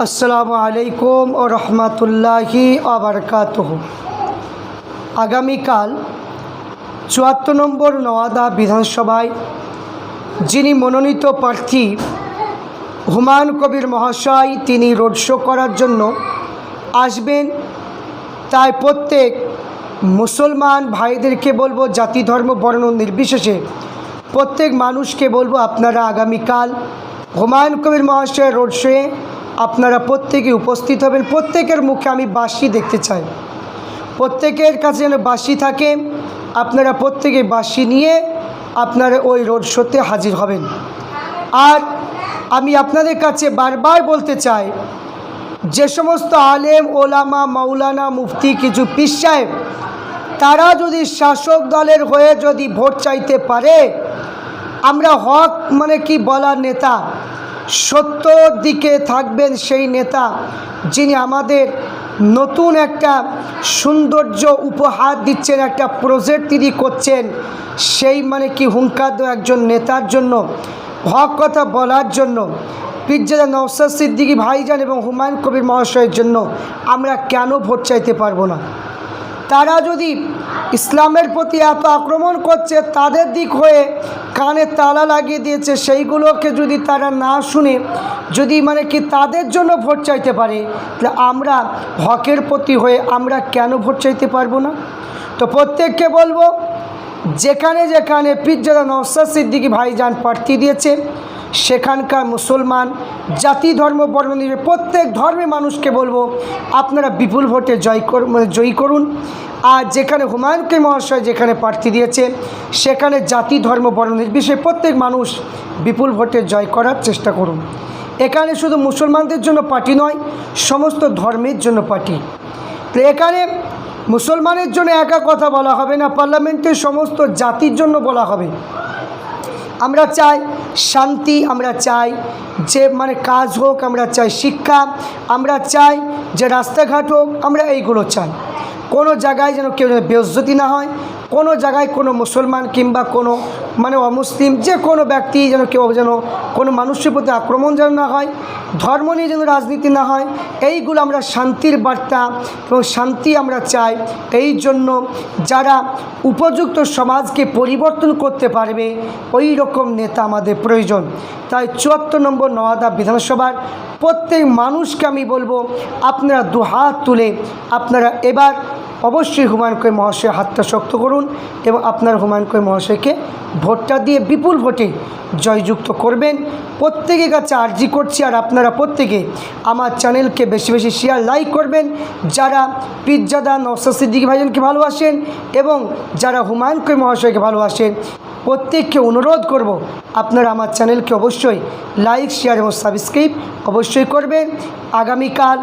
আসসালামু আলাইকুম ও রহমতুল্লাহি আবরকাতুহু। আগামীকাল ৭৪ নম্বর নওয়াদা বিধানসভায় যিনি মনোনীত প্রার্থী হুমায়ুন কবির মহাশয়, তিনি রোড শো করার জন্য আসবেন। তাই প্রত্যেক মুসলমান ভাইদেরকে বলবো, জাতি ধর্ম বর্ণ নির্বিশেষে প্রত্যেক মানুষকে বলবো, আপনারা আগামীকাল হুমায়ুন কবির মহাশয়ের রোড শোয়ে আপনারা প্রত্যেকে উপস্থিত হবেন। প্রত্যেকের মুখে আমি বাঁশি দেখতে চাই, প্রত্যেকের কাছে যেন বাঁশি থাকে। আপনারা প্রত্যেকে বাঁশি নিয়ে আপনারা ওই রোড শোতে হাজির হবেন। আর আমি আপনাদের কাছে বারবার বলতে চাই, যে সমস্ত আলেম ওলামা মাওলানা মুফতি কিছু পীর সাহেব, তারা যদি শাসক দলের হয়ে যদি ভোট চাইতে পারে, আমরা হক মানে কি বলার নেতা, সত্যর দিকে থাকবেন সেই নেতা, যিনি আমাদের নতুন একটা সৌন্দর্য উপহার দিচ্ছেন, একটা প্রজেক্ট তিনি করছেন, সেই মানে কি হুঙ্কার দেওয়া একজন নেতার জন্য, হক কথা বলার জন্য, পীরজাদা নওশাদ সিদ্দিকী ভাইজান এবং হুমায়ুন কবির মহাশয়ের জন্য আমরা কেন ভোট চাইতে পারবো না? তারা যদি ইসলামের প্রতি এত আক্রমণ করছে, তাদের দিক হয়ে কানে তালা লাগিয়ে দিয়েছে, সেইগুলোকে যদি তারা না শুনে যদি মানে কি তাদের জন্য ভোট চাইতে পারে, তাহলে আমরা হকের প্রতি হয়ে আমরা কেন ভোট চাইতে পারবো না? তো প্রত্যেককে বলবো, যেখানে যেখানে পীরজাদা নওশাদ সিদ্দিকী ভাইজান প্রার্থী দিয়েছে, সেখানকার মুসলমান জাতি ধর্ম বর্ণ নির্বিশেষে প্রত্যেক ধর্মের মানুষকে বলবো, আপনারা বিপুল ভোটে জয়ী করুন। আর যেখানে হুমায়ুন কবির মহাশয় যেখানে প্রার্থী দিয়েছে, সেখানে জাতি ধর্ম বর্ণ নির্বিশেষে প্রত্যেক মানুষ বিপুল ভোটে জয় করার চেষ্টা করুন। এখানে শুধু মুসলমানদের জন্য পার্টি নয়, সমস্ত ধর্মের জন্য পার্টি। তো এখানে মুসলমানের জন্য একা কথা বলা হবে না, পার্লামেন্টের সমস্ত জাতির জন্য বলা হবে। আমরা চাই শান্তি, আমরা চাই যে মানে কাজ হোক, আমরা চাই শিক্ষা, আমরা চাই যে রাস্তাঘাট হোক, আমরা এইগুলো চাই। কোনো জায়গায় যেন কেউ বেইজ্জতি না হয়, কোনো জায়গায় কোনো মুসলমান কিংবা কোনো মানে অমুসলিম যে কোনো ব্যক্তি যেন কেউ যেন কোনো মানুষের প্রতি আক্রমণ যেন না হয়, ধর্ম নিয়ে যেন রাজনীতি না হয়, এইগুলো আমরা শান্তির বার্তা এবং শান্তি আমরা চাই। এই জন্য যারা উপযুক্ত সমাজকে পরিবর্তন করতে পারবে, ওই রকম নেতা আমাদের প্রয়োজন। তাই ৭৪ নম্বর নওয়াদা বিধানসভার প্রত্যেক মানুষকে আমি বলবো, আপনারা দুহাত তুলে আপনারা এবার অবশ্যই হুমায়ুন কবির মহাশয়ের হাতটা শক্ত করুন এবং আপনার হুমায়ুন কবির মহাশয়কে ভোটটা দিয়ে বিপুল ভোটে জয়যুক্ত করবেন। প্রত্যেকের কাছে আর্জি করছি। আর আপনারা প্রত্যেকে আমার চ্যানেলকে বেশি বেশি শেয়ার লাইক করবেন, যারা পীরজাদা নওশাদ সিদ্দিকী ভাইজানকে ভালোবাসেন এবং যারা হুমায়ুন কবির মহাশয়কে ভালোবাসেন, প্রত্যেককে অনুরোধ করব, আপনারা আমার চ্যানেলকে অবশ্যই লাইক শেয়ার এবং সাবস্ক্রাইব অবশ্যই করবেন। আগামীকাল